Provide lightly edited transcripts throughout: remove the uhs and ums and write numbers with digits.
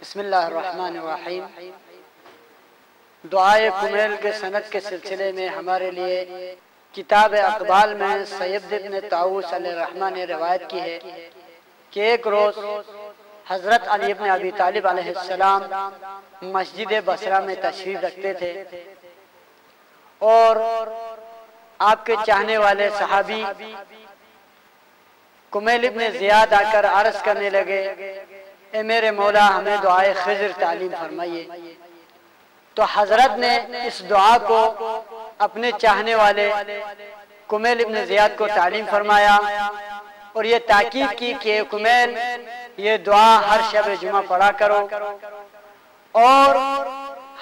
बिस्मिल्लाहिर्रहमानिर्रहीम। दुआए कुमैल के सनद के सिलसिले में हमारे लिए किताब अक़बाल में सैयद इब्न ताऊस अलैहिर्रहमा ने रिवायत की है कि एक रोज़ हज़रत अली इब्न अबी तालिब अलैहिस्सलाम मस्जिद बसरा में तशरीफ़ रखते थे और आपके चाहने वाले सहाबी कुमैल इब्न ज़ियाद आकर अर्ज़ करने लगे, ए मेरे मौला हमें दुआए खिज़र तालीम फरमाइए। तो हजरत ने इस दुआ को अपने चाहने वाले कुमैल इब्न ज़ियाद को तालीम फरमाया और ये ताकीद की कि कुमैल ये दुआ हर शब जुमा पढ़ा करो और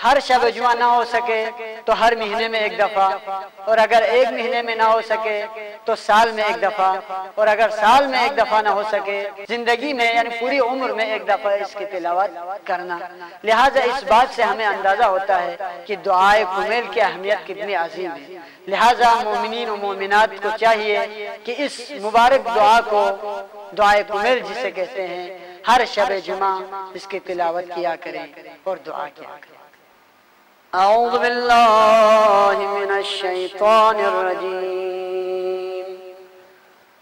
हर शब जुमा ना हो सके तो हर महीने में एक दफ़ा, और अगर एक महीने में ना हो सके तो साल में एक दफ़ा, और अगर साल में एक दफ़ा ना हो सके जिंदगी में यानी पूरी उम्र में एक दफ़ा इसकी तिलावत करना। लिहाजा इस बात से हमें अंदाज़ा होता है कि दुआए कुमैल की अहमियत कितनी अजीम है। लिहाजा मोमिनीन और मोमिनात को चाहिए कि इस मुबारक दुआ को दुआए कुमैल जिसे कहते हैं हर शब जुमा इसकी तिलावत किया करें और दुआ किया करें। अऊज़ु बिल्लाहि मिनश शैतानिर रजीम।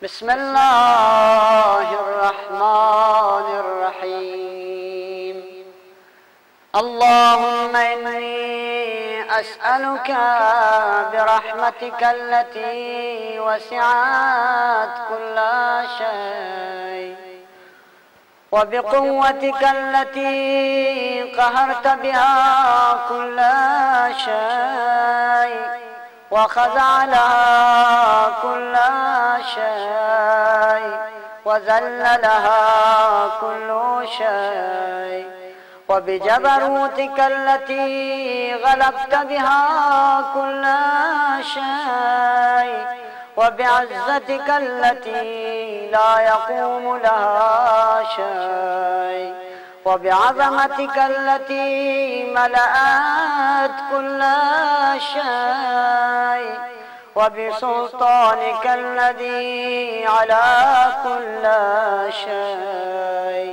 बिस्मिल्लाहिर रहमानिर रहीम। अल्लाहुम्मा इन्नी अस्अलुका बिरहमतिका अल्लती वसिअत कुल्ला शै वबिक़ुव्वतिक अल्लती क़हरत बिहा कुल्ल शै वख़ज़अ लहा कुल्ल शै वज़ल्ल लहा कुल्लु शै वबिजबरूतिक अल्लती ग़लबत बिहा कुल्ल शै वबिअज़्ज़तिक अल्लती ला यक़ूमु लहा शै वबिअज़मतिक अल्लती मलअत कुल्ल शै वबिसुल्तानिक अल्लज़ी अला कुल्ल शै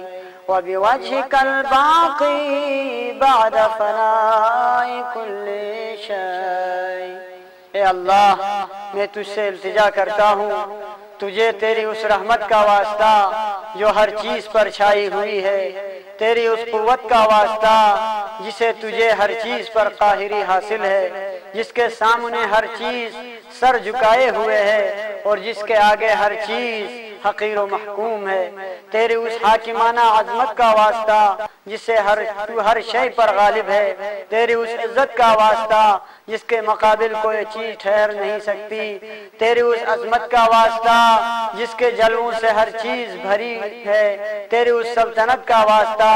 वबिवजहिकल बाक़ी बअद फ़नाइ कुल्लि शै। ए अल्लाह, मैं तुझसे इल्तिजा करता हूँ, तुझे तेरी उस रहमत का वास्ता जो हर चीज पर छाई हुई है, तेरी उस कुव्वत का वास्ता जिसे तुझे हर चीज पर काहिरी हासिल है, जिसके सामने हर चीज सर झुकाए हुए है और जिसके आगे हर चीज हकीर व महकूम है। तेरी उस हाकिमाना अजमत का वास्ता जिससे तू हर शय पर गालिब है, तेरी उस इज्जत का वास्ता जिसके मुकाबिल कोई चीज ठहर नहीं सकती, तेरी उस अजमत का वास्ता जिसके जलवों से हर चीज भरी है, तेरी उस सल्तनत का वास्ता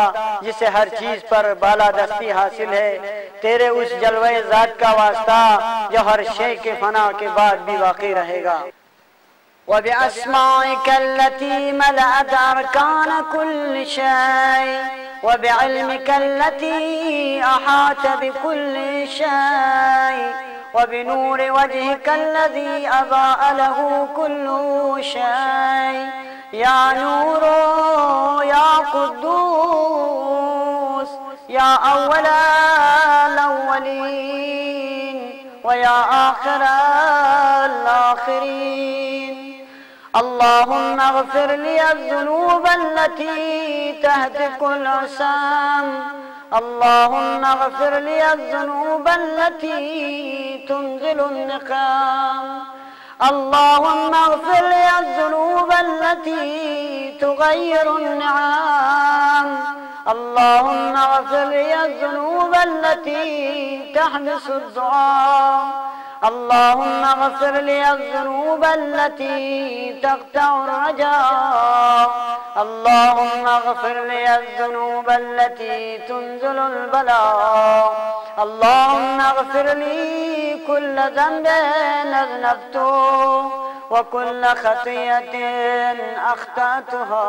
जिसे हर चीज पर बालादस्ती हासिल है, तेरे उस जलवे ज़ात का वास्ता जो हर शय के फना के बाद भी बाकी रहेगा। वबिअस्माइक अल्लती मलअत अरकान कुल्लि शै वबिइल्मिक अल्लती अहात बिकुल्लि शै वबिनूर वजहिक अल्लज़ी अज़ाअ लहू कुल्लु शै या नूरो या कुद्दूस या अव्वलल अव्वलीन व या आखिरल आखिरीन। अल्लाहुम्मा अग़फ़िर ली अज़्ज़ुनूब अल्लती तहतिकुल असाम। अल्लाहुम्मा अग़फ़िर ली अज़्ज़ुनूब अल्लती तुनज़िलुन निक़ाम। अल्लाहुम्मा अग़फ़िर ली अज़्ज़ुनूब अल्लती तुग़य्यिरुन निआम। अल्लाहुम्मा अग़फ़िर ली अज़्ज़ुनूब अल्लती तहबिसुद दुआ। अल्लाहुम्मा अग़फ़िर ली अज़्ज़ुनूब अल्लती तक़तउर रजा। अल्लाहुम्मा अग़फ़िर ली अज़्ज़ुनूब अल्लती तुनज़िलुल बला। अल्लाहुम्मा अग़फ़िर ली कुल्ल ज़ंबिन अज़नबतु व कुल्ल ख़तियतिन अख़्तअतुहा।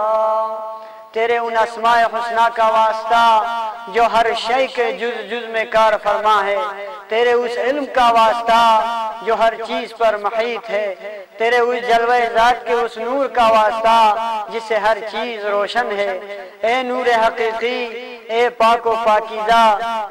तेरे उन अस्माए हुस्ना का वास्ता जो हर शय के जुज़ जुज़ में कार फरमा है, तेरे उस इल्म का वास्ता जो हर चीज पर महीत है, तेरे उस जलवे ज़ात के उस नूर का वास्ता जिससे हर चीज रोशन है। ए नूर हकीकी, ए पाको पाकीज़ा,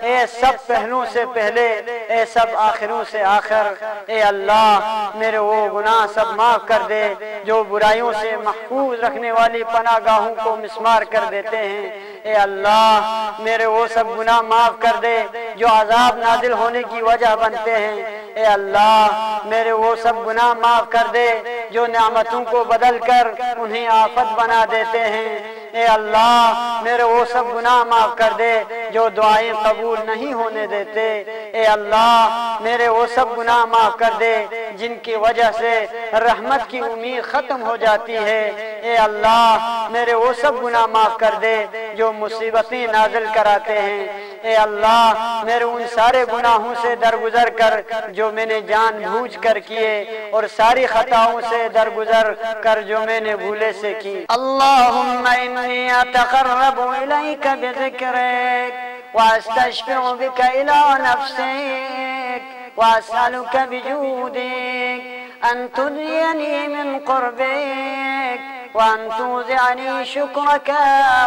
ए सब पहलुओं से पहले, ए सब आखिरों से आखिर। ए अल्लाह मेरे वो गुनाह सब माफ कर दे जो बुराइयों से महफूज रखने वाली पनागाहों को मिस्मार कर देते हैं। ए अल्लाह मेरे वो सब गुनाह माफ कर दे जो अजाब नाजिल होने की वजह बनते हैं। ए अल्लाह मेरे वो सब गुनाह माफ कर दे जो नेमतों को बदल कर उन्हें आफत बना देते हैं। ए अल्लाह मेरे वो सब गुनाह माफ कर दे जो दुआएं कबूल नहीं होने देते। ए अल्लाह मेरे वो सब गुनाह माफ कर दे जिनकी वजह से रहमत की उम्मीद खत्म हो जाती है। ए अल्लाह मेरे वो सब गुनाह माफ कर दे जो मुसीबतें नाजिल कराते हैं। ए अल्लाह मेरे उन सारे गुनाहों से दरगुजर कर जो मैंने जानबूझ कर किए और सारी खताओं से दरगुजर कर जो मैंने भूले से की। अल्लाहुम्मा इन्नी अतक़र्रबु इलैका बिज़िक्रिक व अस्तशफ़िउ बिका इला नफ़्सिक व असअलुका बिजूदिक अन तुदयनी मिन क़ुर्बिक وأن توزعني شكرك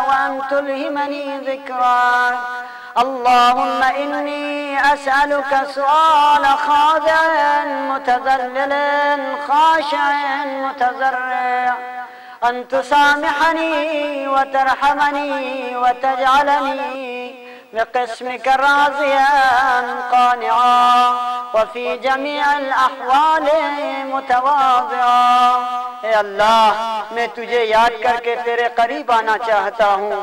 وأن تلهمني ذكرك। اللهم إني أسألك سؤال خاضع متذلل خاشع متضرع أن تسامحني وترحمني وتجعلني بقسمك راضيا قانعا وفي جميع الأحوال متواضعا। ए अल्लाह मैं तुझे याद करके तेरे करीब आना चाहता हूँ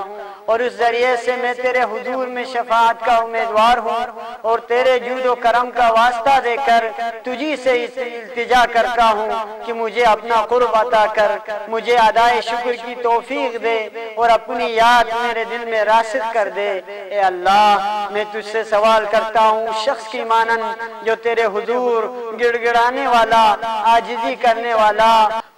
और उस जरिए से मैं तेरे हुजूर में शफाअत का उम्मीदवार हूँ और तेरे जूद व करम का वास्ता देकर तुझी से इल्तिजा करता हूँ कि मुझे अपना कुर्ब अता कर, मुझे अदाए शुक्र की तौफीक दे और अपनी याद मेरे दिल में रासिद कर दे। ए अल्लाह मैं तुझसे सवाल करता हूँ शख्स की मानन जो तेरे हुजूर गिड़गिड़ाने वाला, आजिजी करने वाला,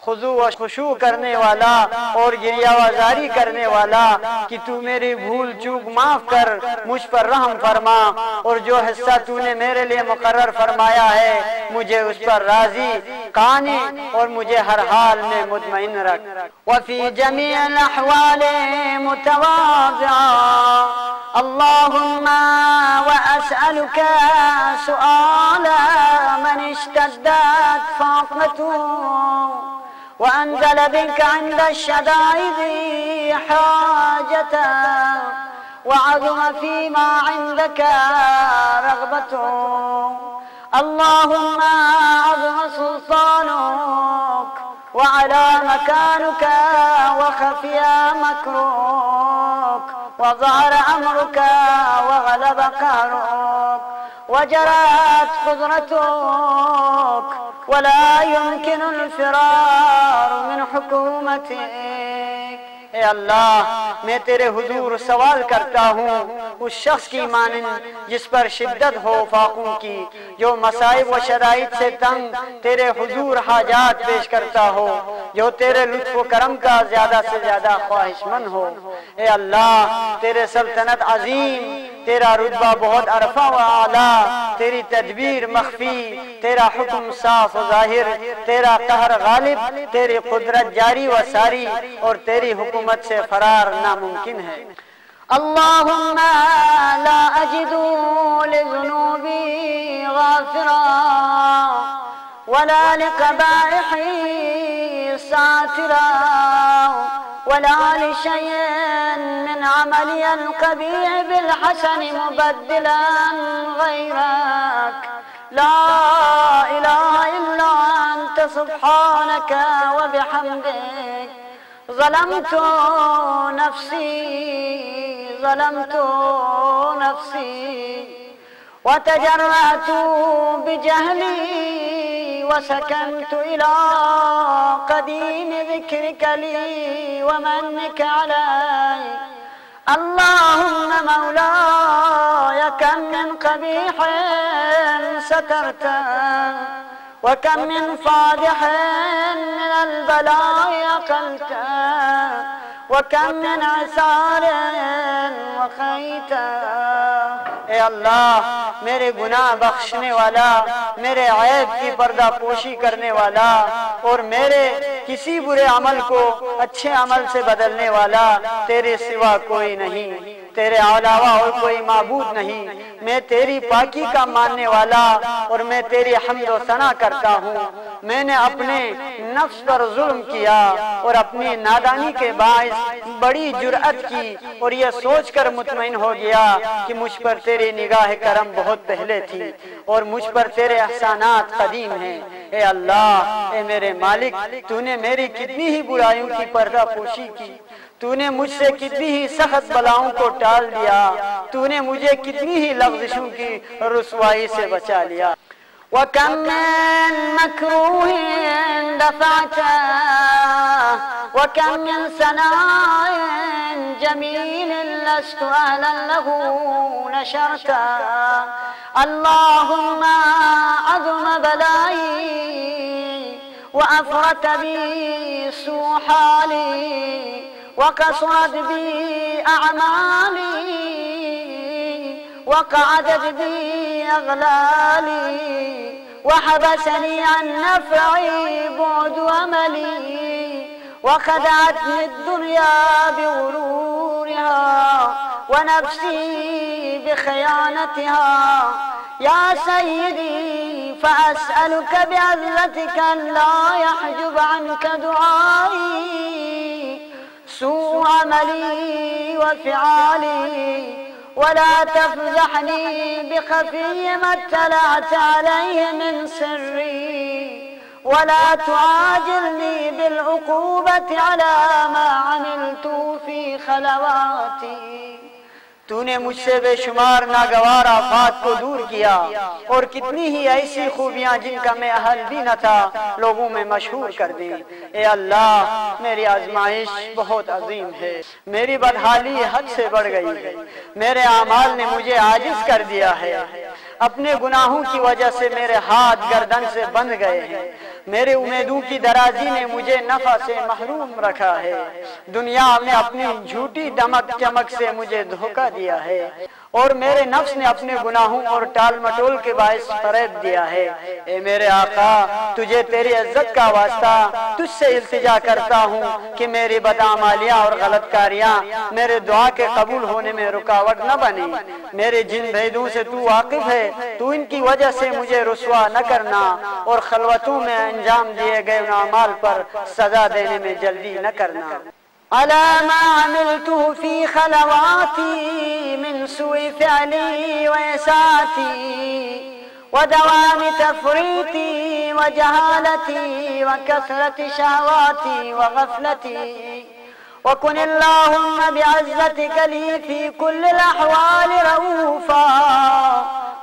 खुजू व खुशू करने वाला और गिरियावाजारी करने वाला, कि तू मेरी भूल चूक माफ कर, मुझ पर रहम फरमा और जो हिस्सा तूने मेरे लिए मुकर्रर फरमाया है मुझे उस पर राजी काने और मुझे हर हाल में मुतमईन रख। वफी जमीअल अहवाल मुतवाज़िआ। अल्लाहुम्मा व असअलुका सुआल मन इश्तद्दत फाक़तुहु وأنزل بك عند الشدائد حاجته وعظم فيما عندك رغبته. اللهم عظم سلطانك وعلى مكانك وخفي مكرك وظهر أمرك وغلب قهرك وجرت قدرتك ولا يمكن الفرار من حكومتك। ए अल्लाह मैं तेरे हुजूर सवाल करता हूँ उस शख्स की मानिंद जिस पर शिद्दत हो फाकों की, जो मसाइब व शराइत से तंग तेरे हुजूर हाजात पेश करता हो, जो तेरे लुत्फ व करम का ज्यादा से ज्यादा ख्वाहिशमंद हो। ए अल्लाह तेरे सल्तनत अजीम, तेरा रुतबा बहुत अरफा व आला, तेरी तदबीर मख्फी, तेरा हुक्म साफ व जाहिर, तेरा कहर गालिब, तेरी कुदरत जारी व सारी और तेरी हुकूमत से फरार नामुमकिन है। अल्लाहुम्मा ला अजिदु लिज़ुनूबी गाफिरा वला लिक़बाइहि सातिरा वला लिशैइन मिन अमली अल-क़बीह बिल-हसन मुबद्दिलन गैरक। ला इलाहा इल्ला अंत सुब्हानक व बिहम्दिक ज़लमतु नफ्सी वतजर्रअतु बिजहली वसकनतु इला क़दीम ज़िक्रिक ली वमन्निक अलैहि। अल्लाहुम्मा मौलाय कम मिन क़बीहिन सतरतह वकम मिन फ़ादिहिन मिनल बलाइ अक़लतह वकम मिन असारिन वक़ैतह। ए अल्लाह मेरे गुनाह बख्शने वाला, मेरे ऐब की पर्दा पोशी करने वाला और मेरे किसी बुरे अमल को अच्छे अमल से बदलने वाला तेरे सिवा कोई नहीं। तेरे अलावा और कोई माबूद नहीं। मैं तेरी पाकी का मानने वाला और मैं तेरी हम्द व सना करता हूँ। मैंने अपने नफ्स पर जुल्म किया और अपनी नादानी के बाइस बड़ी जुर्अत की और यह सोचकर मुतमईन हो गया कि मुझ पर तेरी निगाह करम बहुत पहले थी और मुझ पर तेरे एहसानात कदीम हैं। ए अल्लाह, ए मेरे मालिक, तूने मेरी कितनी ही बुराइयों की पर्दापोशी की, तूने मुझसे कितनी ही सख्त बलाओं को टाल दिया, तूने मुझे कितनी ही लग़्ज़िशों की रुसवाई से बचा लिया। वकम मिन मकरूहिन दफ़अता वकम मिन सनाइन जमीलिन लस्तु अहलन लहू नशरता। अल्लाहुम्मा अज़म बलाई व अफ़रत बी सुहाली वक़सरत बी अअमाली वक़अदत बी अग़लाली वहबसनी अन नफ़ई बुअद अमली वख़दअतनी दुनिया बिग़ुरूरिहा वनफ़्सी बिख़यानतिहा। या सय्यदी फ़अस्अलुक बिअज़्ज़तिक अल्ला यहजुब अन्का दुआई सूअ अमली व फ़िआली वला तफ़ज़हनी बिख़फ़ी मा इत्तलअत अलैहि मिन सिर्री वला तुआजिलनी बिलउक़ूबति अला मा अमिलतु फ़ी ख़लवाती। तूने मुझसे बेशुमार नागवार आफात को दूर किया और कितनी ही ऐसी खूबियां जिनका मैं अहल भी न था लोगों में मशहूर कर दी। ए अल्लाह, मेरी आजमाइश बहुत अजीम है, मेरी बदहाली हद से बढ़ गई है, मेरे आमाल ने मुझे आजिज कर दिया है। अपने गुनाहों की वजह से मेरे हाथ गर्दन से बंध गए हैं, मेरे उम्मीदों की दराजी ने मुझे नफा से महरूम रखा है। दुनिया में अपनी झूठी दमक चमक से मुझे धोखा दिया है और मेरे नफ्स ने अपने गुनाहों और टाल मटोल के बायस फरेब दिया है। ए मेरे आका, तुझे तेरी इज्जत का वास्ता तुझसे इल्तिजा करता हूँ कि मेरी बदआमालियाँ और गलतकारियाँ मेरे दुआ के कबूल होने में रुकावट न बने। मेरे जिन भेदों से तू वाकिफ है, तू इनकी वजह से मुझे रुसवा न करना और खलवतों में अंजाम दिए गए अमाल पर सजा देने में जल्दी न करना। अला मा अमिलतु फी खलवाती मिन सुई फ़िअली व इसाती व दवामी तफ़रीती व जहालती व कसरति शहवाती व गफ़लती व कुनिल्लाहुम्मा बिअज़्ज़तिक ली फी कुल्लिल अहवाल रऊफ़ा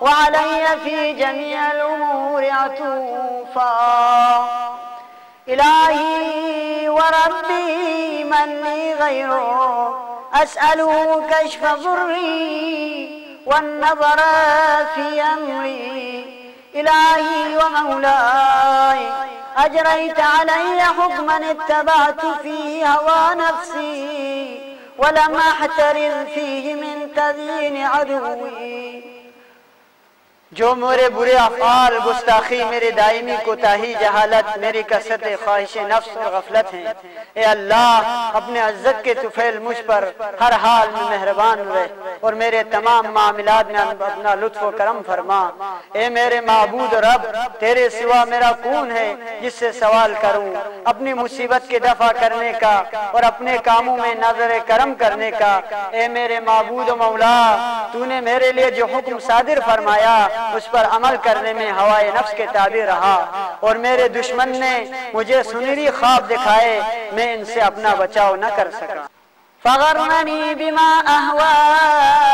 व अलैया फी जमीइल उमूरि अतूफ़ा। इलाही व रब्बी मन ली गैरुक अस्अलुहु कश्फ ज़ुर्री वन्नज़र फी अम्री। इलाही व मौलाई अजरैत अलैया हुक्मन इत्तबअतु फी हवा नफ्सी वलम अहतरिज़ फीहि मिन तज़यीन अदुव्वी। जो मेरे बुरे अफ़आल, गुस्ताखी, मेरी दायमी कोताही, जहालत, मेरी कसरत ख्वाहिश नफ्स और गफलत हैं, ए अल्लाह, अपने इज्जत के तुफैल मुझ पर हर हाल में मेहरबान रहे और मेरे तमाम मामलात में अपना लुत्फ़ व करम फरमा। ए मेरे माबूद रब, तेरे सिवा मेरा कौन है जिससे सवाल करूं अपनी मुसीबत के दफा करने का और अपने कामों में नजर करम करने का। ए मेरे माबूद मौला, तूने मेरे लिए जो हुक्म सादिर फरमाया उस पर अमल करने में हवाए नफ्स के ताबे रहा और मेरे दुश्मन ने मुझे सुनहरी ख्वाब दिखाए, मैं इनसे अपना बचाव न कर सका। फगरनी बिमा अहवा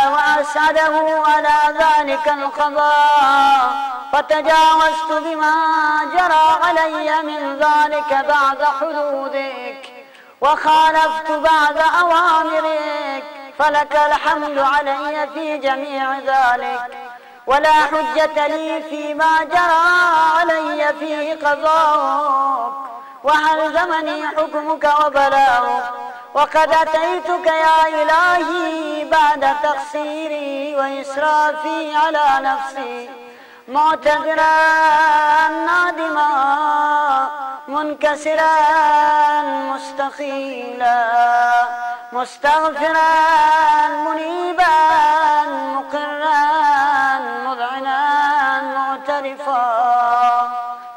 व असअदहु अला ज़ालिकल क़ज़ा फतजावज़तु बिमा जरा अलैया मिन ज़ालिका बअद हुदूदिक व खालफ़तु बअद अवामिरिक फलकल हम्दु अलैया फी जमीअ ज़ालिक वला हुज्जत ली फीमा जरा अलैया फी क़ज़ाक वहल्ज़मनी हुक्मुक व बलागुक वक़द अतैतुक या इलाही बअद तक़सीरी व इसराफ़ी अला नफ़्सी मुअतज़िरन नादिमा मुनकसिरन मुस्तक़ीला मुस्तग़फ़िरन मुनीबन मुक़र्रन मुज़अनन मुअतरिफ़ा।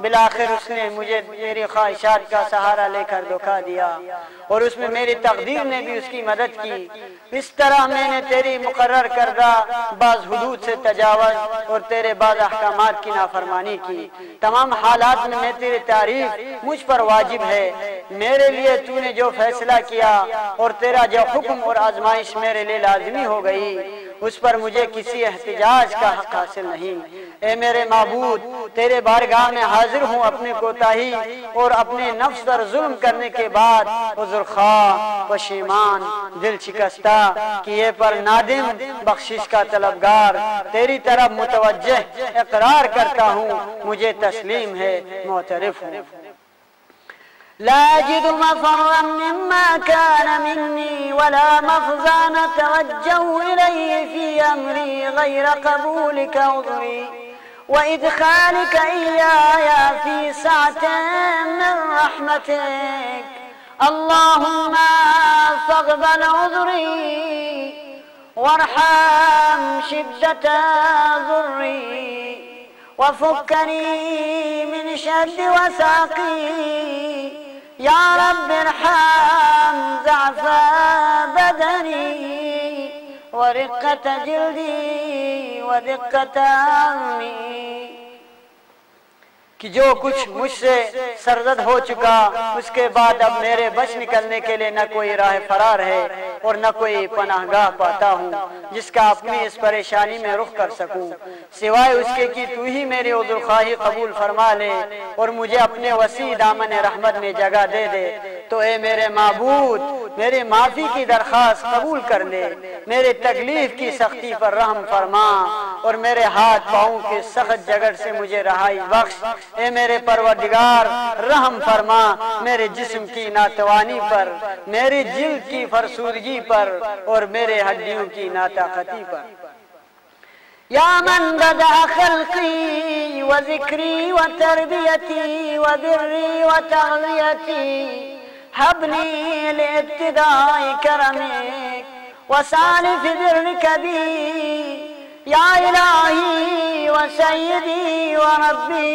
बिलाखिर उसने मुझे मेरी ख्वाहिशात का सहारा लेकर धोखा दिया और उसमें मेरी तकदीर ने भी उसकी मदद की। इस तरह मैंने तेरी मुकर्रर करदा बाज़ हुदूद से तजावुज़ और तेरे बाज़ अहकामात की नाफरमानी की। तमाम हालात में मैं तेरी तारीफ मुझ पर वाजिब है। मेरे लिए तूने जो फैसला किया और तेरा जो हुक्म और आजमाइश मेरे लिए लाजिमी हो गई, उस पर मुझे किसी एहतिजाज का हक हासिल नहीं। ए मेरे माबूद, तेरे बारगाह में हाजिर हूँ अपनी कोताही और अपने नफ्स पर जुल्म करने के बाद उज़्रख्वा पशीमान दिल शिकस्ता किए पर नादिम बख्शिश का तलबगार तेरी तरफ मुतवज्जह इकरार करता हूँ, मुझे तस्लीम है, मोतरिफ हूँ। ला अजिदु मफ़र्रन मिम्मा कान मिन्नी वला मफ़ज़ान तवज्जहु इलैहि फ़ी अम्री गैर क़बूलिका उज़री व इदख़ालिका इय्याया फ़ी सअतिन मिन रहमतिक। अल्लाहुम्मा फ़क़्बल उज़री वरहम शिद्दत ज़ुर्री वफ़ुक्कनी मिन शद्द वसाक़ी। या रब्ब इरहम ज़अफ़ बदनी व रिक़्क़त जिल्दी व दिक़्क़त अज़मी। कि जो कुछ मुझसे सरजद हो चुका उसके बाद अब मेरे बच निकलने के लिए न कोई राह फरार है और न कोई पनाहगाह पाता हूँ जिसका अपनी इस परेशानी में रुख कर सकूँ, सिवाय उसके कि तू ही मेरी उज़्रख्वाही कबूल फरमा ले और मुझे अपने वसी दामन रहमत में जगह दे दे। तो ए मेरे माबूद, मेरी माफ़ी की दरख्वास्त कबूल कर ले, मेरे तकलीफ की सख्ती पर रहम फरमा और मेरे हाथ पाँव के सख्त जगड़ से मुझे रहाई बख्श। ए मेरे परवरदिगार, रहम फरमा मेरे जिस्म की नातवानी पर, मेरी जिल्द की फरसूदगी पर और मेरे हड्डियों की नाताकती पर। या मन बदा खल्क़ी व ज़िक्री व तरबियती व बिर्री व तग़ज़ियती हबनी लिइब्तिदाई करमिक व सालिफ बिर्रिक बी। या इलाही व सय्यदी व रब्बी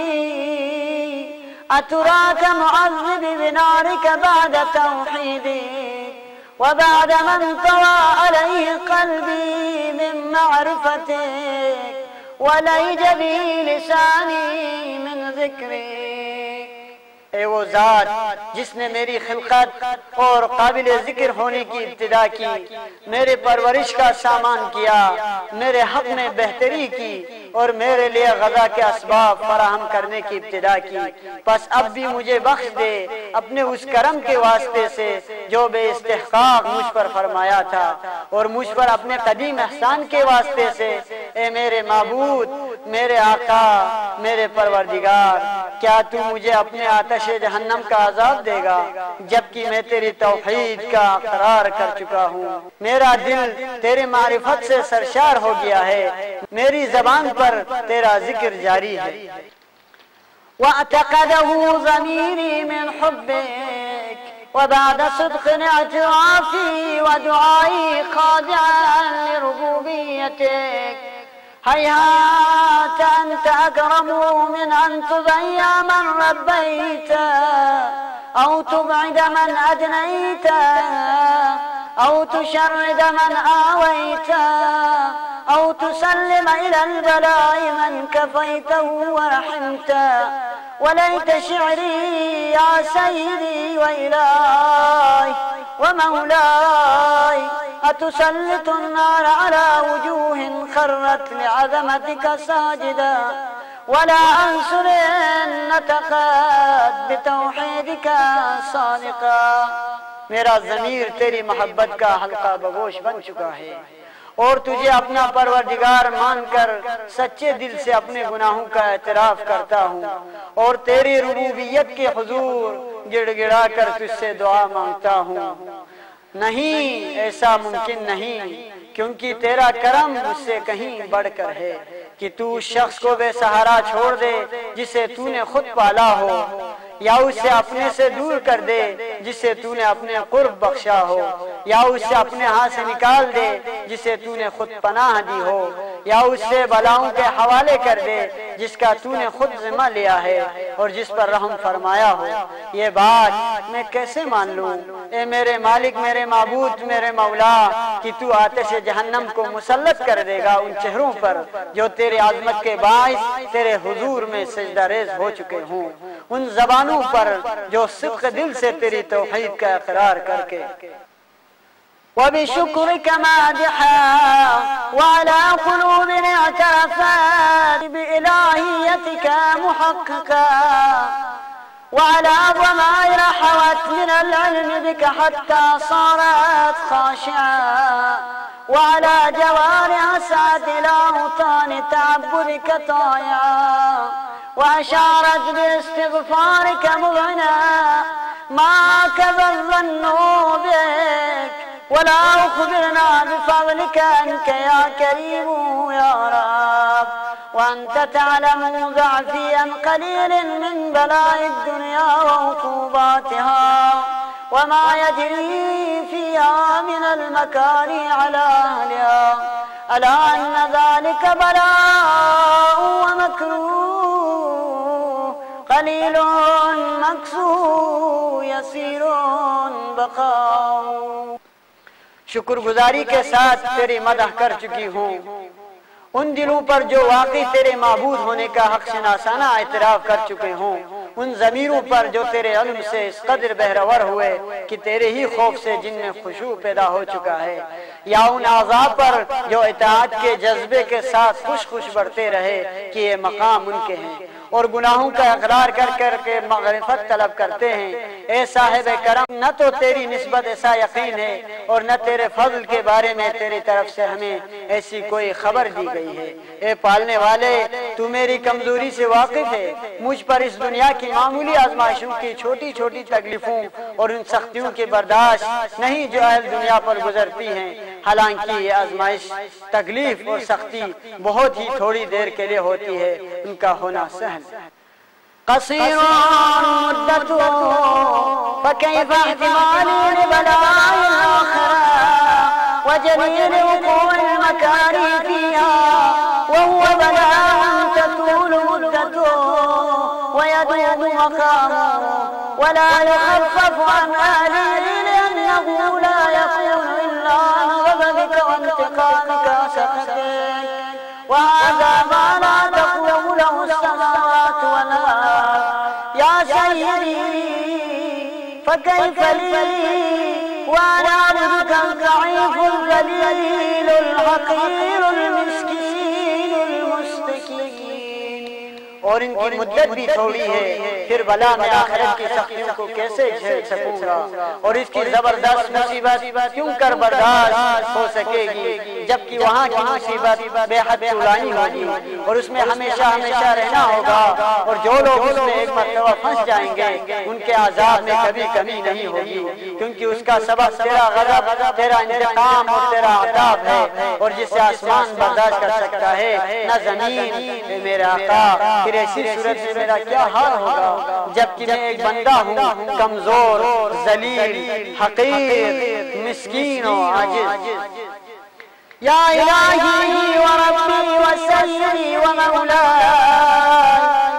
अतुराक मुअज़्ज़ब बिनारिक बाद तौहीदिक व बाद मन तवा अलैहि क़ल्बी मिन मअरिफ़तिक व लैज बी लिसानी मिन ज़िक्रिक। ए वो ज़ात जिसने मेरी खिलकत और काबिल ज़िक्र होने की इब्तिदा की, मेरे परवरिश का सामान किया, मेरे हक में बेहतरी की और मेरे लिए ग़ज़ा के असबाब फराहम करने की इब्तिदा की। बस अब भी मुझे बख्श दे अपने उस करम के वास्ते से जो बेइस्तिहक़ाक़ मुझ पर फरमाया था और मुझ पर अपने कदीम एहसान के वास्ते से। ए मेरे माबूद, मेरे आका, मेरे परवरदिगार, क्या तू मुझे अपने आतशे जहन्नम का अज़ाब देगा जबकि मैं तेरी तौहीद का इक़रार कर चुका हूँ। मेरा दिल तेरे मारिफत से सरशार हो गया है, मेरी ज़बान पर तेरा जिक्र जारी है। वअतक़दहु ज़मीरी मिन हुब्बिक व बाद सिद्क़िन इअतिराफ़ी व दुआई ख़ाज़िअन लिरुबूबियतिक। हैहात अंत अकरमु मिन अन तुज़य्य मन रब्बैत औ तुबइद मन अदनैत औ तुशर्रिद मन आवैत औ तुसल्लिम इलल बलाइ मन कफ़ैतहु व रहमत। वलैत शिअरी या सय्यदी व इलाही व मौलाई अतुसल्लितु अन्नार अला वजूहिन खर्रत लिअज़मतिक साजिदा वला अंसुरन्नक बितौहीदिक सादिका। मेरा ज़मीर तेरी मोहब्बत का हल्का बगोश बन चुका है और तुझे अपना परवरदिगार मानकर सच्चे दिल से अपने गुनाहों का एतराफ़ करता हूँ और तेरी रुबूबियत के हुजूर गिड़गिड़ा कर तुझसे दुआ मांगता हूँ। नहीं, ऐसा मुमकिन नहीं, क्योंकि तेरा करम मुझसे कहीं बढ़कर है कि तू उस शख्स को बेसहारा छोड़ दे जिसे तूने खुद पाला हो। या उसे अपने से दूर कर दे जिसे तूने अपने कुर्ब बख्शा हो, या उसे अपने हाथ से निकाल दे जिसे तूने खुद पनाह दी हो, या उससे बलाओं के हवाले कर दे जिसका तूने खुद जिम्मा लिया है और जिस पर रहम फरमाया हो। ये बात मैं कैसे मान लूं ए मेरे मालिक, मेरे माबूद, मेरे मौला, कि तू आतिश जहन्नम को मुसल्लत कर देगा उन चेहरों पर जो तेरे आज़मत के बाइस तेरे हुजूर में सजदा रेज़ हो चुके हों, उन ज़बानों पर जो सिद्क़ दिल से तेरी तौहीद का इक़रार करके وبشكرك مادحا وعلى قلوب اعترفت بإلهيتك محققا وعلى ضمائر حوت من العلم بك حتى صارت خاشعة وعلى جوارح سعت إلى أوطان تعبدك طائعا وأشارت باستغفارك مذعنا ما كذا الظن بك ولا أخبرنا بفضلك أنك يا كريم يا رب وأنت تعلم ضعفي عن قليل من بلاء الدنيا وعقوباتها وما يجري فيها من المكاره على أهلها ألا أن ذلك بلاء ومكروه قليل مكسور يسير بقاء। शुक्रगुजारी के साथ तेरी मदह कर चुकी हूँ उन दिलों पर जो वाकई तेरे माबूद होने का हक शनासाना एतराफ़ कर चुके हों, उन ज़मीरों पर जो तेरे इल्म से इस कदर बहरवर हुए कि तेरे ही खौफ से जिनमें खुशू पैदा हो चुका है, या उन आज़ाब पर जो इताअत के जज्बे के साथ खुश खुश बढ़ते रहे कि ये मकाम उनके हैं और गुनाहों का इकरार कर कर के मग़फ़िरत तलब करते हैं। ए साहिब करम, न तो तेरी निस्बत ऐसा यकीन है और न तेरे फضل के बारे में तेरी तरफ से हमें ऐसी कोई खबर दी गई है। ए पालने वाले, तू मेरी कमजोरी से वाकिफ है, मुझ पर इस दुनिया की मामूली आजमाइशों की छोटी छोटी तकलीफों और उन सख्तियों की बर्दाश्त नहीं जो अहल दुनिया पर गुजरती हैं। हालांकि ये आजमाइश, तकलीफ और सख्ती बहुत ही थोड़ी देर के लिए होती है, उनका होना सहल। قصير مدته فكيف احتمالي لبلاء الآخرة وجليل وقوع المكاره فيها وهو بلاء تطول مدته ويدوم مقامه ولا يخفف عن أهله لأنه لا يكون إلا عن غضبك وانتقامك وسخطك وهذا ما لا تقوم له السماوات والأرض يا سيدي فكيف لي وأنا عبدك الضعيف الذليل الحقير المسكين المستكين। और इनकी मुद्दत भी थोड़ी है, फिर भला मैं आखिरत की सख्तियों को कैसे झेल सकूंगा और इसकी जबरदस्त मुसीबत क्यों कर बर्दाश्त हो सकेगी, जबकि वहाँ की मुसीबत बेहद तुलानी होगी और उसमें हमेशा हमेशा रहना होगा और जो लोग उसमें एक मर्तबा फंस जाएंगे उनके आज़ाब में कभी कमी नहीं होगी, क्योंकि उसका सबब तेरा गज़ब, तेरा इंतकाम और तेरा अताब है और जिसे आसमान बर्दाश्त कर सकता है न ज़मीन। मेरे आका, फिर ऐसी सूरत में मेरा क्या हाल होगा जबकि मैं एक बंदा हूँ, कमजोर, जलील, हकीर, मिस्कीन और आजिज़। या इलाही व रब्बी व सय्यदी व मौलाई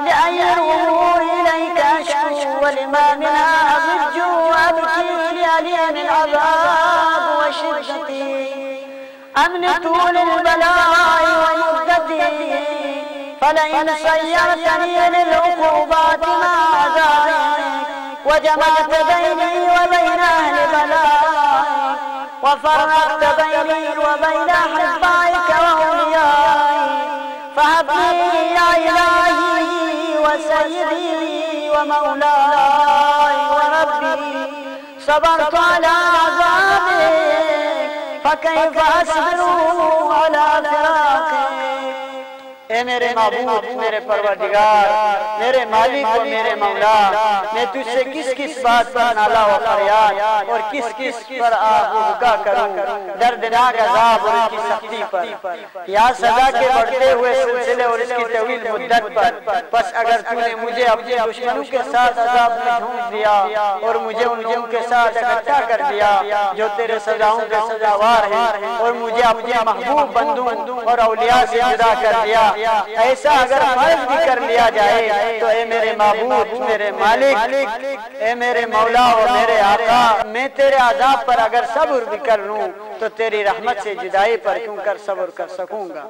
लिअय्यि الأمور إليك أشكو ولما منها أضج وأبكي لأليم العذاب وشدته أمن طول البلاء ومدته فلئن صيرتني للعقوبات مع ذلك وجمعت بيني وبين أهل بلائك وفرقت بيني وبين أحبائك وأوليائك فهب لي يا إلهي وسيدي ومولاي وربي صبرت على عذابك فكيف أصبر على فراقك। ए मेरे महबूब, मेरे परवरदिगार, मेरे मालिक और मेरे मौला, मैं तुझसे किस किस बात पर नाला व फरियाद और किस किस पर आहुका करूं, दर्दनाक अज़ाब और इसकी सख्ती पर, या सजा के बढ़ते हुए सिलसिले और इसकी तवील मुद्दत पर। बस अगर तूने मुझे अपने दुश्मनों के साथ अज़ाब में झोंक दिया और मुझे उन लोगों के साथ इकट्ठा कर दिया जो तेरे सजाओं के सजावार हैं, और मुझे अपने महबूब बंदू और औलिया से जुदा कर दिया, ऐसा अगर फर्ज भी कर लिया जाए तो ए मेरे महबूब, मेरे मालिक, ए मेरे मौला और मेरे आका, मैं तेरे अज़ाब पर अगर सब्र भी कर लूं तो तेरी रहमत से जुदाई पर क्यों कर सब्र कर सकूंगा।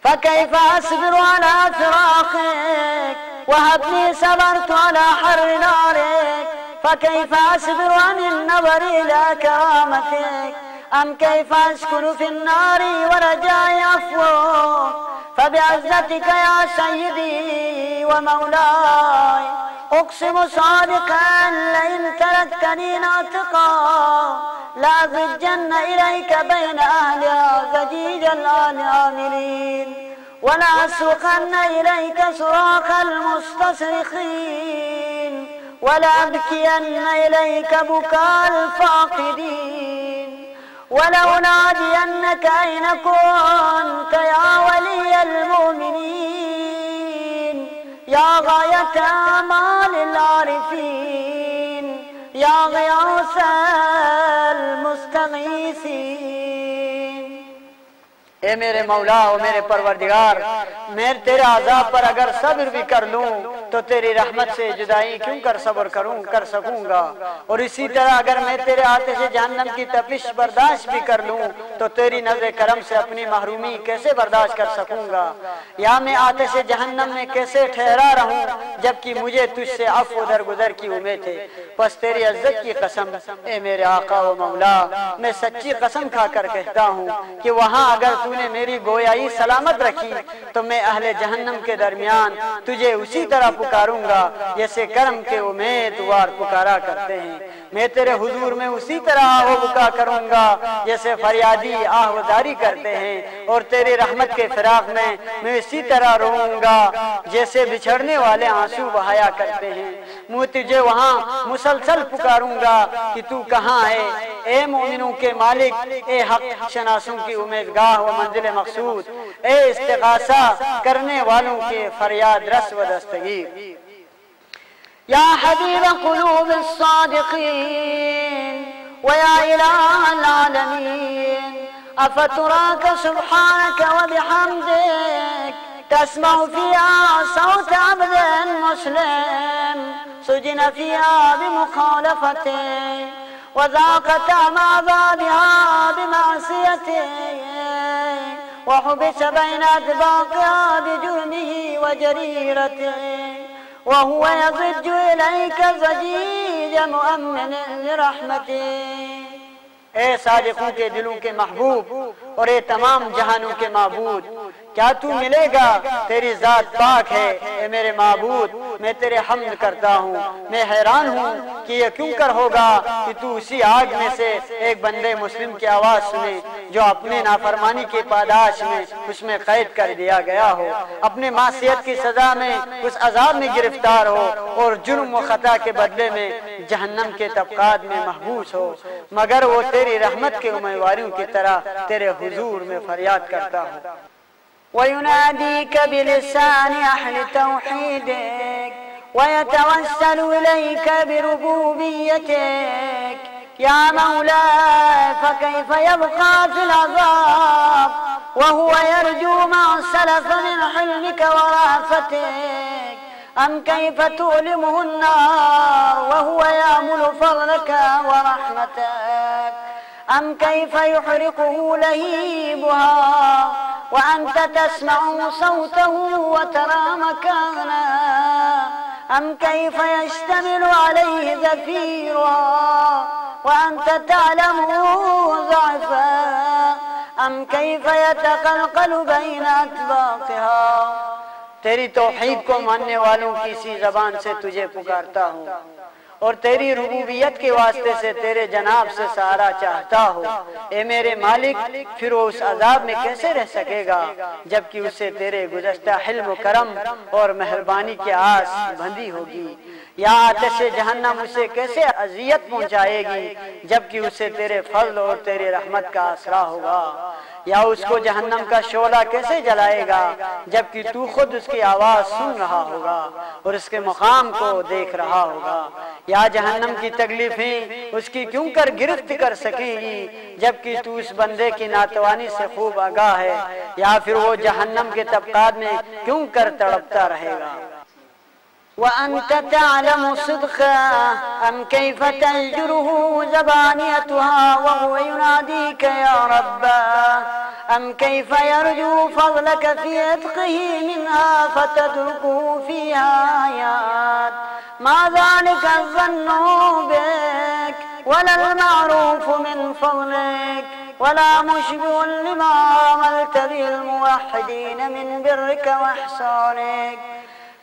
फकैफ़ अस्बिरु अला फ़िराक़िक वहब्नी सबरतु अला हर्रि नारिक, फकैफ़ अस्बिरु अनिन नज़रि इला करामतिक, अम कैफ़ अस्कुनु फ़िन्नारि वरजाए अफ़्वुक, फबिअज़्ज़तिक या सय्यदी व मौलाय, उक़सिमु सादिक़न लइन तरक्तनी नातिक़ा, लाज़िज्जन्न इलैक बैन अहलिहा ज़जीज़ल आमिरीन, वलाअस्रुख़न्न इलैक सुराख़ल मुस्तस्रिख़ीन, वलाअब्कियन्न इलैक बुकाअल फ़ाक़िदीन, वलउनादियन्नक ऐन कुन्त या वलियल मुमिनीन, या गायत आमालिल आरिफ़ीन, या ग़ियासल मुस्तगीसीन। ए मेरे मौला और मेरे परवरदिगार, मैं तेरे अज़ाब पर अगर सब्र भी कर लूं तो तेरी रहमत से जुदाई क्यों कर सब्र कर सकूंगा, और इसी तरह अगर मैं तेरे आतिश जहन्नम की तपिश बर्दाश्त भी कर लूं तो तेरी नज़र करम से अपनी महरूमी कैसे बर्दाश्त कर सकूंगा, या मैं आतिश जहन्नम में कैसे ठहरा रहूं जबकि मुझे तुझसे अफ़्व दरगुजर की उम्मीद है। बस तेरी इज्जत की कसम ए मेरे आका व मौला, मैं सच्ची कसम खाकर कहता हूँ कि वहाँ अगर तूने मेरी गोयाई सलामत रखी तो मैं अहले जहन्नम के दरमियान तुझे उसी तरह पुकारूंगा जैसे कर्म के उम्मीदवार पुकारा करते हैं। मैं तेरे हुजूर में उसी तरह आहो बुका करूंगा जैसे फरियादी आहवजारी करते हैं, और तेरी रहमत के फिराक में मैं इसी तरह रोऊंगा जैसे बिछड़ने वाले आंसू बहाया करते हैं। मैं तुझे वहाँ मुसलसल पुकारूंगा कि तू कहाँ है ए मोमिनों के मालिक, ए हक शनासों की उम्मीदगाह व मंजिल मकसूद, ए इस्तिग़ासा करने वालों के फरियाद रस व दस्तगीर। या हबीब क़ुलूब अस्सादिक़ीन व या इलाहल आलमीन, अफ़तुराक सुब्हानक व बिहम्दिक तस्मउ फ़ीहा सौत अब्दिन मुस्लिम सुजिन फ़ीहा बिमुख़ालफ़तिक व ज़ाक़त अज़ाबिहा बिमअसियतिक व हुबिस बैन अदबाक़िहा बिजुर्मिही व जरीरतिक वहुव यज़िज्जु इलैक ज़जीज़ मुअम्मिन लिरहमतिक। ए सादिक़ों के दिलों के महबूब और ए तमाम जहानों के माबूद, क्या तू मिलेगा? तेरी जात पाक है ए मेरे माबूद, मैं तेरे हम्द करता हूँ। मैं हैरान हूँ कि यह क्यों कर होगा कि तू उसी आग में से एक बंदे मुस्लिम की आवाज़ सुने जो अपने नाफरमानी के पादाश में उसमें कैद कर दिया गया हो, अपने मासियत की सजा में उस अजाब में गिरफ्तार हो और जुर्म व खता के बदले में जहन्नम के तबकात में महबूस हो, मगर वो तेरी रहमत के उम्मीदवारों की तरह तेरे हुजूर में फरियाद करता हो। वयुनादीक बिलिसान अहल तौहीदिक वयतवस्सलु इलैक बिरुबूबियतिक या मौला फकैफ यबका फिल अज़ाब वहुव यरजू मा सलफ मिन हिल्मिक व राफतिक अम कैफ तुलिमुहु अन्नार वहुव यामुल फज़लक व रहमतक अम कैफ युहरिकुहु लहीबुहा वअन्त तस्मउ सौतहु व तरा मकाना अम कैफ यश्तमिलु अलैहि ज़फ़ीरुहा वअन्त तअलमु ज़अफ़ा अम कैफ यतक़लक़लु बैन अतबाक़िहा। तेरी तौहीद को मानने वालों की इसी ज़बान से तुझे पुकारता हूँ और तेरी रुबूबियत के वास्ते से तेरे जनाब से सहारा चाहता हो। ए मेरे मालिक, फिर वो उस अजाब में कैसे रह सकेगा जबकि उससे तेरे गुज़श्ता हिल्म करम और मेहरबानी की आस बंधी होगी। या आतिश जहन्नम उसे कैसे अजियत पहुंचाएगी जबकि उसे तेरे फजल और तेरे रहमत का आसरा होगा। या उसको जहन्नम का शोला कैसे जलाएगा जबकि तू खुद उसकी आवाज सुन रहा होगा और उसके मुकाम को देख रहा होगा। या जहन्नम की तकलीफें उसकी क्यों कर गिरफ्त कर सकेगी जबकि तू उस बंदे की नातवानी से खूब आगाह है। या फिर वो जहन्नम के तबकात में क्यों कर तड़पता रहेगा। वअन्त तअलमु सिद्क़ा अम कैफ़ तज़जुरुहु ज़बानियतुहा वहुव युनादीका या रब्बा अम कैफ़ यरजू फ़ज़लक फ़ी इत्क़िही मिन्हा फ़ततरुकुहु फ़ीहा आयात मा ज़ालिका ज़न्नु बिक वलल मअरूफ़ु मिन फ़ज़लिक वला मुश्बिहुन लिमा अमलत बिल मुवह्हिदीन मिन बिर्रिका व इहसानिक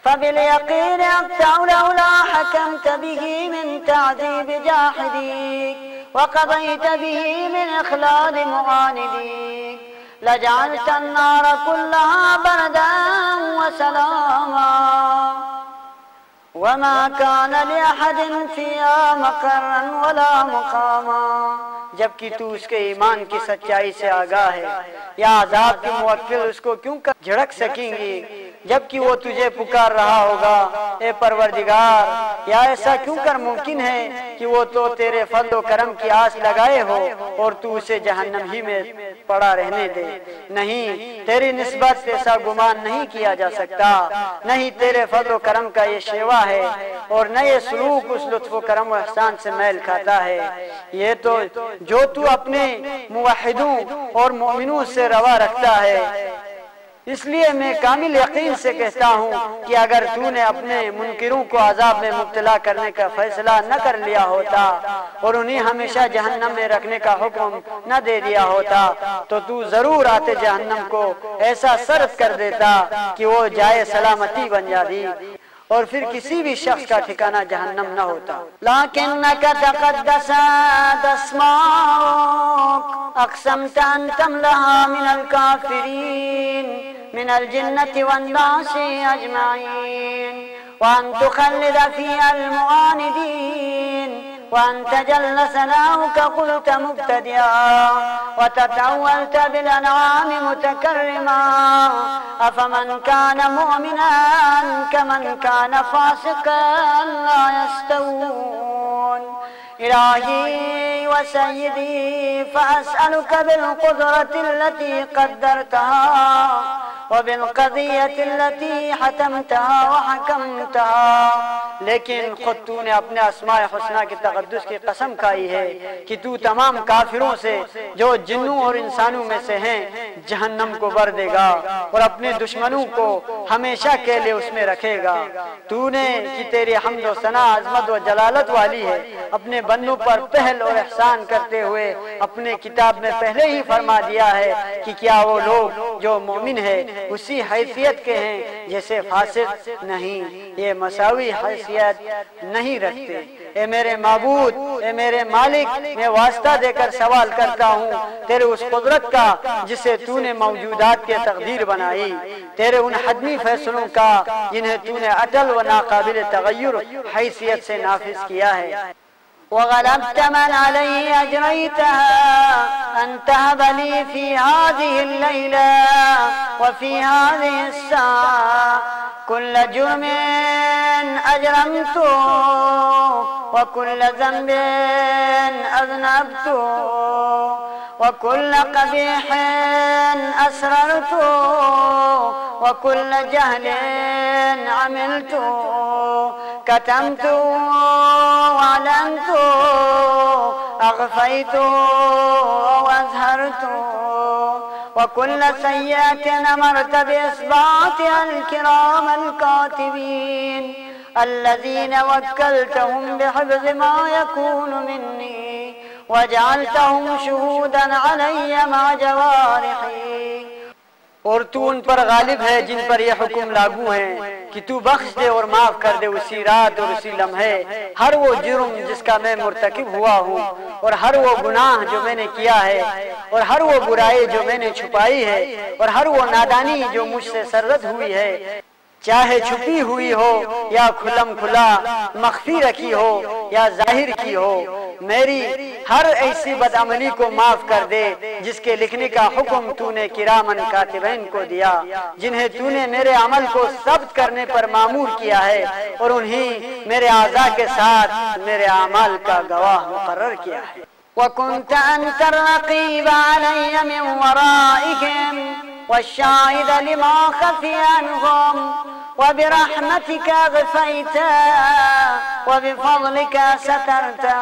फबिल-यक़ीन अक़तअ लौला हकमत बिही मिन तअज़ीब जाहिदीक व क़ज़यत बिही मिन इख़लाद मुआनिदीक लजअलत अन्नार कुल्लहा बरदन व सलामा वमा कान लिअहदिन फ़ीहा मक़र्रन वला मुक़ामा। जबकि तू उसके ईमान की सच्चाई से आगाह है। या अज़ाब के मुवक्किल उसको क्यों कर झड़क सकेंगे जबकि वो तुझे पुकार रहा होगा, ए परवरदिगार। या ऐसा क्यों कर मुमकिन है कि वो तो तेरे फज़ल व करम की आस लगाए हो और तू उसे जहन्नम ही में पड़ा रहने दे। नहीं, तेरी निस्बत से ऐसा गुमान नहीं किया जा सकता। नहीं तेरे फज़ल व करम का ये शेवा है और न ये सलूक उस लुत्फ़ व करम व एहसान से मैल खाता है। ये तो जो तू अपने मुवहिदों और मोमिनों से रवा रखता है। इसलिए मैं कामिल यकीन से कहता हूँ कि अगर तूने अपने मुनकिरों को अजाब में मुब्तला करने का फैसला न कर लिया होता और उन्हें हमेशा जहन्नम में रखने का हुक्म न दे दिया होता तो तू जरूर आते जहन्नम को ऐसा सर्द कर देता कि वो जाए सलामती बन जाती और फिर किसी भी शख्स का ठिकाना जहन्नम न होता। लाकिन्नका तक़द्दसत अस्माउक अक़समत अन तमलहा मिनल काफ़िरीन मिनल जिन्नति वन्नासि अजमईन व अन तुख़ल्लिद फ़ीहल मुआनिदीन व अन तजल्ल सनाउक क़ुल्त मुब्तदिआ व ततअव्वलत बिल अनआमि मुतकर्रिमा अफ़मन कान मुअमिनन कमन कान फ़ासिक़न ला यस्तवून। इलाही व सय्यदी फ़अस्अलुक बिल-क़ुदरति अल्लती क़द्दरतहा व बिल-क़ज़िय्यति अल्लती हतमतहा व हकमतहा। लेकिन खुद तूने अपने अस्माए हुस्ना की तक़द्दुस की कसम खाई है कि तू तमाम काफिरों से जो जिन्नों और इंसानों में से हैं जहन्नम को भर देगा और अपने दुश्मनों को हमेशा के लिए उसमें रखेगा। तूने कि तेरी हम्द व सना अज़मत व जलालत वाली है अपने बंदों पर पहल और एहसान करते हुए अपने किताब में पहले ही फरमा दिया है कि क्या वो लोग जो मोमिन है उसी हैसियत के हैं जैसे फासिक नहीं, ये मसावी हैसियत नहीं रखते। ए मेरे माबूद, ए मेरे मालिक, मैं वास्ता देकर सवाल करता हूँ तेरे उस कुदरत का जिसे तूने मौजूदात के तकदीर बनाई, तेरे उन हदमी फैसलों का जिन्हें तूने अटल व नाकाबिल तगय्युर हैसियत से नाफिज किया है। वग़लबत मन अलैहि अजरैतहा अन तहब ली फी हाज़िहि लैला व फी हाज़िहि स्साअ कुल्ल जुर्मिन अजरमतु व कुल्ल ज़ंबिन अज़नबतु व कुल्ल क़बीहिन असररतु व कुल्ल जहलिन अमिलतु कतमतु वअलनतु अग़फ़ैतु वअज़हरतु व कुल्ल सय्यतिन अमरत बिइस्बातिल किरामल कातिबीन अल्लज़ीन वक्कलतहुम बिहिफ़्ज़ि मा यकूनु मिन्नी वजअलतहुम शुहूदन अलय्या मा जवारिही और तू उन पर गालिब है जिन पर यह हुक्म लागू है कि तू बख्श दे और माफ कर दे उसी रात और उसी लम्हे हर वो जुर्म जिसका मैं मुर्तकिब हुआ हूँ और हर वो गुनाह जो मैंने किया है और हर वो बुराई जो मैंने छुपाई है और हर वो नादानी जो मुझसे सरजद हुई है, चाहे छुपी हुई हो या खुलम खुला, मख्फी रखी हो या जाहिर की हो। मेरी हर ऐसी बदअमली को माफ कर दे जिसके लिखने का हुक्म तूने किरामन कातिबैन को दिया, जिन्हें तूने मेरे अमल को सब्त करने पर मामूर किया है और उन्हीं मेरे आज़ा के साथ मेरे अमल का गवाह मुकर्रर किया है। वकुन्त अंतर रक़ीब अलैया मिन वराइहिम वश्शाहिद लिमा खफिया अन्हुम वबिरहमतिका गफ़ैता वबिफ़ज़लिका सतरता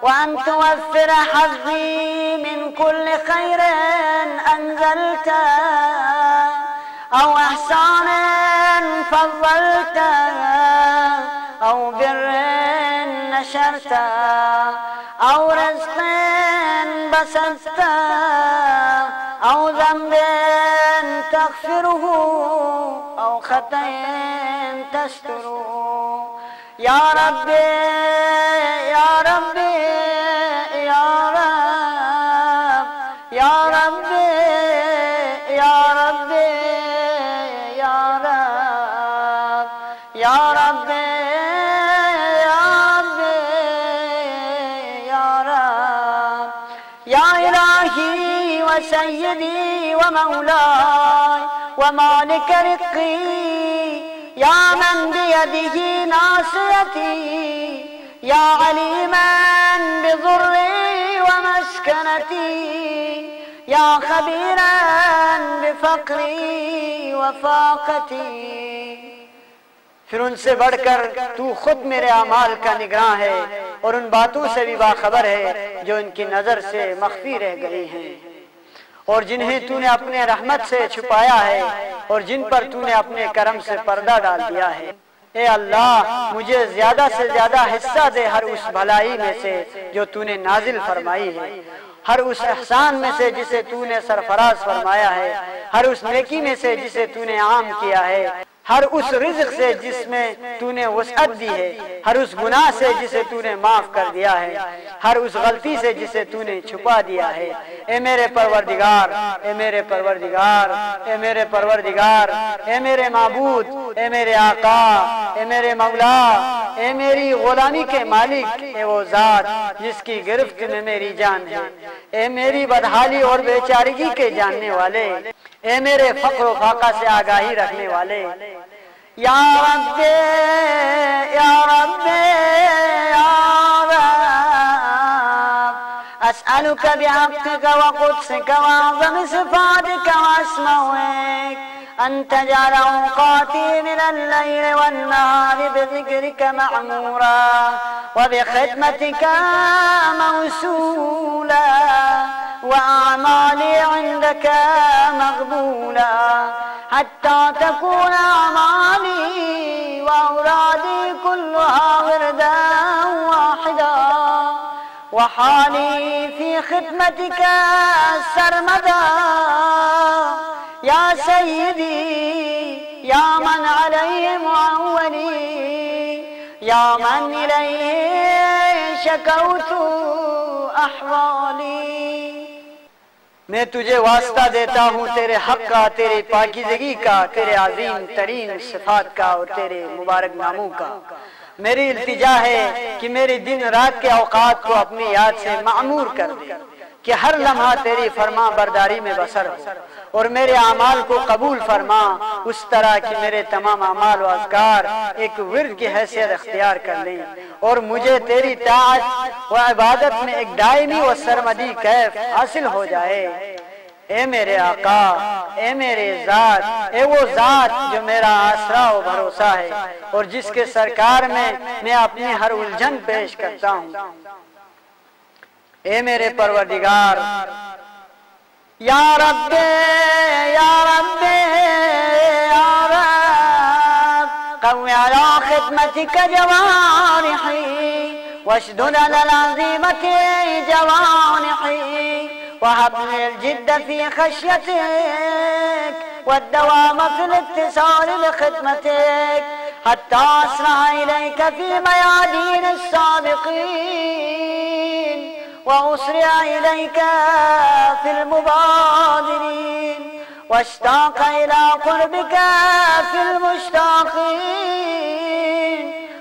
वअन तुवफ़्फ़िर हज़्ज़ी मिन कुल्लि खैरिन अंज़लता औ इहसानिन फ़ज़्ज़लता औ बिर्रिन नशरता औ रिज़्क़िन बसत्ता औ ज़ंबिन तग़फ़िरुहु औ ख़तइन तस्तुरुहु। या रब्बी या रब्बी या रब या रब्बी या रब्बी या रब या रब्बी सय्यदी व मौलाय व मालिक रिज़्क़ी या मन बियदिही नासियती या अलीमन बिज़ुर्री व मस्कनती या खबीरन बिफ़क़्री व फ़ाक़ती। फिर उनसे बढ़कर तू खुद मेरे अमाल का निगरान है और उन बातों से भी बाखबर है जो इनकी नजर से मख्फी रह गई हैं और जिन्हें तूने अपने रहमत से छुपाया है और जिन पर तूने अपने करम से पर्दा डाल दिया है। ए अल्लाह, मुझे ज्यादा से ज्यादा हिस्सा दे हर उस भलाई में से जो तूने नाजिल फरमाई है, हर उस एहसान में से जिसे तूने सरफराज फरमाया है, हर उस नेकी में से जिसे तूने आम किया है, हर उस रिज़्क़ से जिसमें तूने वसअत दी है, हर उस गुनाह से जिसे तूने माफ कर दिया है, हर उस गलती से जिसे तूने छुपा दिया है। ए मेरे परवरदिगार, ए मेरे परवरदिगार, ए मेरे परवरदिगार, ए मेरे माबूद, ए मेरे आका, ए मेरे मौला, ए मेरी गुलामी के मालिक, ए वो जात जिसकी गिरफ्त में मेरी जान है, ए मेरी बदहाली और बेचारगी के जानने वाले, ए मेरे फक्र व फाका से आगाही रखने वाले। या रब्बे या रब्बे या रब अस्अलुका बिहक़्क़िका व क़ुद्सिका व अज़्ज़मि सिफ़ातिका व अस्माइक अन तजअल औक़ाती मिनल लैल वन्नहारि बिज़िक्रिका मअमूरा व बिख़िदमतिका मौसूला व अअमाली इंदका मक़बूला हत्ता तकून अमाली व औरादी कुल्लुहा विरदन वाहिदा व हाली फी खिदमतिका सरमदा। या सय्यदी या मन अलैहि मुअव्वली या मन इलैहि शकौतु अहवाली। मैं तुझे वास्ता देता हूँ तेरे हक का, तेरे पाकीज़गी का, तेरे अजीम तरीन सिफात का और तेरे मुबारक नामों का। मेरी इल्तिजा है कि मेरी दिन रात के औकात को अपनी याद से मामूर कर दे, कि हर लम्हा तेरी फरमा बरदारी में बसर हो और मेरे अमाल को कबूल फरमा उस तरह कि मेरे तमाम अमाल व अज़कार एक विर्द की हैसियत अख्तियार कर लें और मुझे तेरी ताअत व इबादत में एक दायमी व सरमदी कैफ हासिल हो जाए। ए मेरे आका, ए मेरे ज़ात, ए वो ज़ात जो मेरा आसरा व भरोसा है और जिसके सरकार में मैं अपनी हर उलझन पेश करता हूँ। ए मेरे परवरदिगार, या रब्बे या रब्बे या रब क़व्वी अला खिदमतिका जवारिही वशदुद अला अज़ीमति जवानिही وهبني الجد في خشيتك والدوام في الاتصال بخدمتك حتى أسرع إليك في ميادين السابقين وأسرع إليك في المبادرين واشتاق إلى قربك في المشتاقين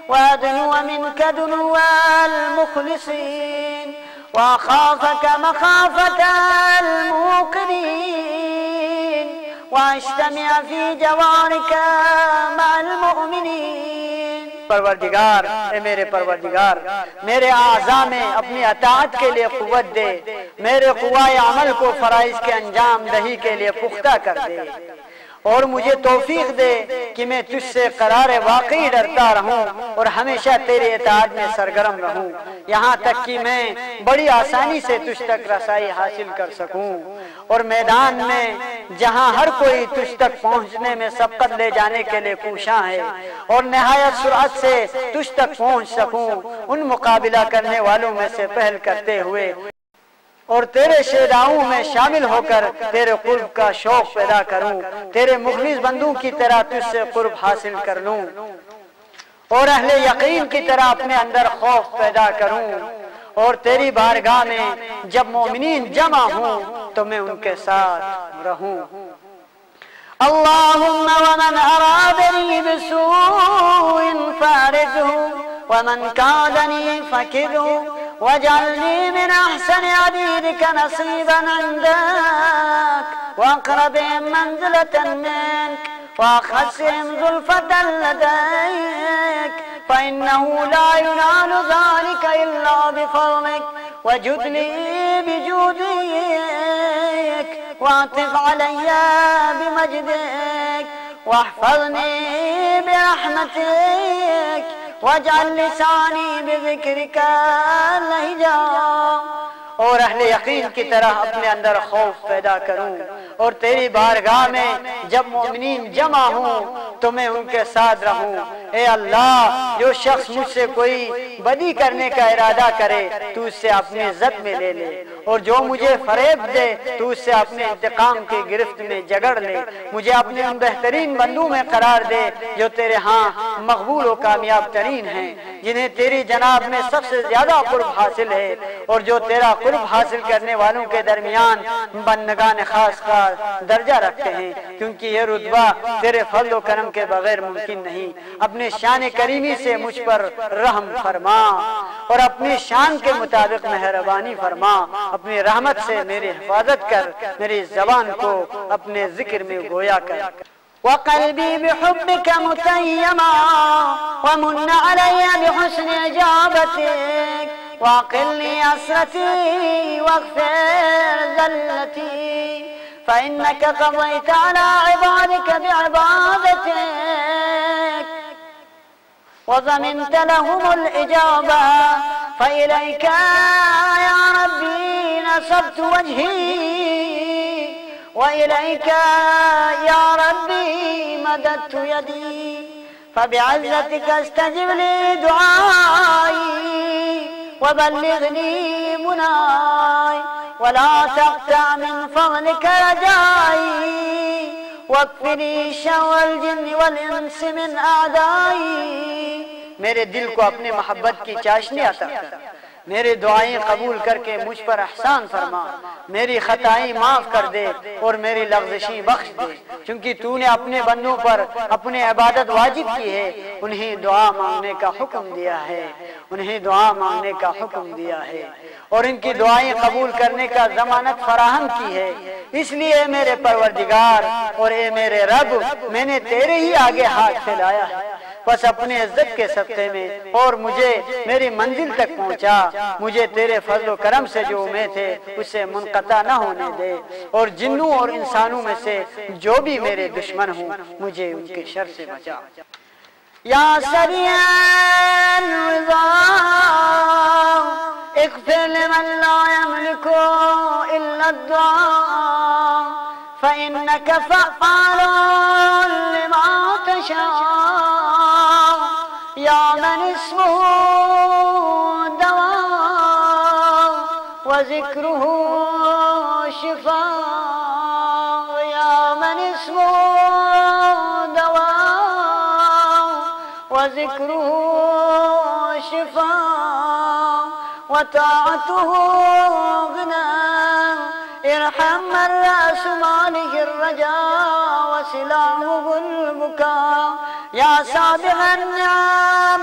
وأدنو منك دنو المخلصين وأخافك مخافة الموقنين واجتمع في جوارك مع المؤمنين. परवरदिगार, ए मेरे परवरदिगार, मेरे आज़ा में अपनी अताअत के लिए कुव्वत दे, मेरे कुव्वाए अमल को फराइज के अंजाम दही के लिए पुख्ता कर दे और मुझे तौफीक दे कि मैं तुझसे करार वाकई डरता रहूं और हमेशा तेरे इताअत में सरगर्म रहूं, यहाँ तक कि मैं बड़ी आसानी से तुझ तक रसाई हासिल कर सकूं और मैदान में जहाँ हर कोई तुझ तक पहुँचने में सबकत ले जाने के लिए कोशां है और निहायत सुरअत से तुझ तक पहुँच सकूं, उन मुकाबिला करने वालों में से पहल करते हुए और तेरे शेदाओं में शामिल होकर तेरे कुर्ब का शौक पैदा करूं, तेरे मुखलिस बंदू की तरह तुझसे कुर्ब हासिल कर लूं और अहले यकीन की तरह अपने अंदर खौफ पैदा करूं और तेरी बारगाह में जब मोमिनीन जमा हों तो मैं उनके साथ रहूं। अल्लाहुम्मा वमन अरादनी बिसूइन फारिजहु वमन कादनी फकिरहु वजअलनी मिन अहसन अबीदिक नसीबन इंदक वअक़रबिहिम मंज़िलतन मिनक वअख़स्सिहिम ज़ुल्फ़तन लदैक फ़इन्नहु ला युनालु ज़ालिक इल्ला बिफ़ज़लिक वजुदनी बिजूदिक वातिफ़ अलय्या बिमजदिक वहफ़ज़नी बिरहमतिक वजअल लिसानी बिज़िक्रिका लहिजा और अहले यकीन की तरह अपने अंदर खौफ पैदा करूं और तेरी बारगाह में जब मोमिनीन जमा हों तो मैं उनके साथ रहूं। ए अल्लाह, जो शख्स मुझसे कोई बदी करने का इरादा करे तू उससे अपनी इज्जत में ले ले और जो मुझे फरेब दे तू उससे अपने इंतकाम की गिरफ्त में जगड़ ले। मुझे अपने उन बेहतरीन बंदों में करार दे जो तेरे यहाँ मकबूल और कामयाब तरीन हैं, जिन्हें तेरी जनाब में सबसे ज्यादा कुर्ब हासिल है और जो तेरा कुर्ब हासिल करने वालों के दरमियान बंदगान खास का दर्जा रखते हैं, क्योंकि ये रुतबा तेरे फज़ल व करम के बगैर मुमकिन नहीं। अपने शान करीमी से मुझ पर रहम फरमा और अपनी शान के मुताबिक मेहरबानी फरमा। अपनी रहमत से मेरी हिफाजत कर, मेरी ज़बान को अपने जिक्र में गोया कर। वक़ल्बी बिहुब्बिक मुतय्यमा वमुन्न अलैया बिहुस्न इजाबतिक वक़िल्नी असरती वग़फ़िर ज़ल्लती फ़इन्नक क़ज़यत अला इबादिक बिइबादतिक वज़मिनत लहुमुल इजाबा फ़इलैक या रब्बी नसबत वजही वइलैक या रब्बी मददत यदी फबिअज़्ज़तिक अस्तजिब ली दुआई वबल्लिगनी मुनाई वला तक़ता मिन फ़ज़लिक रजाई वक्फ़िनी शर्रल जिन्न वल इंस मिन आदाई। मेरे दिल को अपने मोहब्बत की चाशनी अता कर, मेरी दुआएं कबूल करके मुझ पर एहसान फरमा, मेरी खताएं माफ कर दे और मेरी लग़्ज़िशें बख्श दे, क्योंकि तूने अपने बंदों पर अपनी इबादत वाजिब की है, उन्हें दुआ मांगने का हुक्म दिया है, उन्हें दुआ मांगने का हुक्म दिया है और इनकी दुआएं कबूल करने का ज़मानत फराहम की है। इसलिए मेरे परवरदिगार और ए मेरे रब, मैंने तेरे ही आगे हाथ फैलाया है, बस अपने इज्जत के सदक़े में और मुझे मेरी मंजिल तक पहुंचा। मुझे तेरे फज़ल व करम से जो उम्मीद है उससे मुनक़ता न होने दे और जिन्नों और इंसानों में से जो भी मेरे दुश्मन हों मुझे उनके शर से बचा। या सरियन रिज़ा इग़फ़िर लिमन ला यमलिकु इल्ला दुआ फ़इन्नक फ़अ्आलुन लिमा तशा या मन इस्मुहु दवा जिक्रुहु शिफा या मन इस्मुहु दवा व जिक्रुहु शिफा व ताअतुहु गिना इरहम मर्रास मालिक अर्रजा व सिलाहुहु अलबुका या साबिग अन्नाम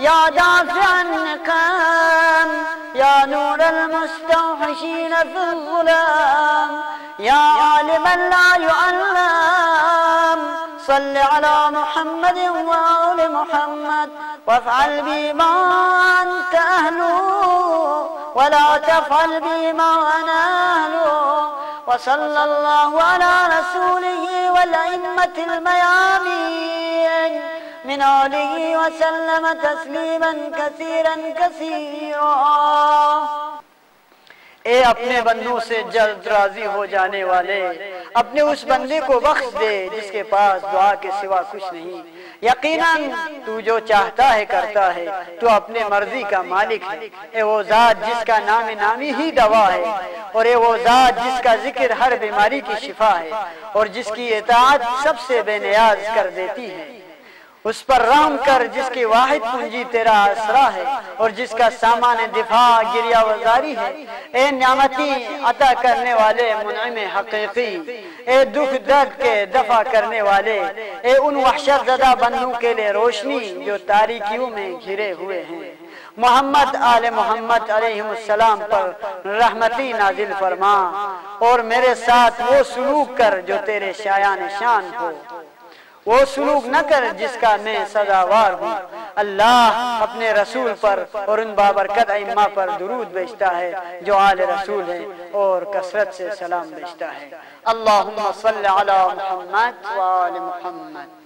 या दाफिअ अन्निकाम या नूर अलमुस्तवहिशीन फिल-ज़ुलाम या आलिमन ला युअल्लम सल्लि अला मुहम्मद व आलि मुहम्मद वफ़अल बिमा अन्त अहलुहु व ला तफ़अल बिमा अना अहलुहु व सल्लल्लाहु अला रसूलिही वल अइम्मतिल मयामीन मिन आलिही व सल्लम तस्लीमन कसीरन कसीरा। ए अपने बंदों से जल्द राजी हो जाने वाले, अपने उस बंदे को बख्श दे जिसके पास दुआ के सिवा कुछ नहीं। यकीनन तू जो चाहता है करता है, तू अपने मर्जी का मालिक है। ए वो जात जिसका नाम नामी ही दवा है, और ए वो जात जिसका जिक्र हर बीमारी की शिफा है, और जिसकी इताअत सबसे बेनियाज कर देती है। उस पर रहम कर जिसकी वाहिद पूंजी तेरा आसरा है, और जिसका सामान दिफा गिरिया वजारी है। ए न्यामती अता करने वाले मुनइम हकीकी, ए दुख दर्द के दफा करने वाले, ए उन वहशत ज़दा बंदों के लिए रोशनी जो तारीकियों में घिरे हुए हैं। मोहम्मद आले मोहम्मद अलैहिस्सलाम पर रहमती नाजिल फरमा, और मेरे साथ वो सलूक कर जो तेरे शायान शान हो, वो सलूक न कर जिसका मैं सजावार हूँ। अल्लाह अपने रसूल पर और उन बाबरकत अइम्मा पर दुरूद भेजता है जो आले रसूल है, और कसरत से सलाम भेजता है। अल्लाहुम्मा सल्लि अला मुहम्मद व आलि मुहम्मद।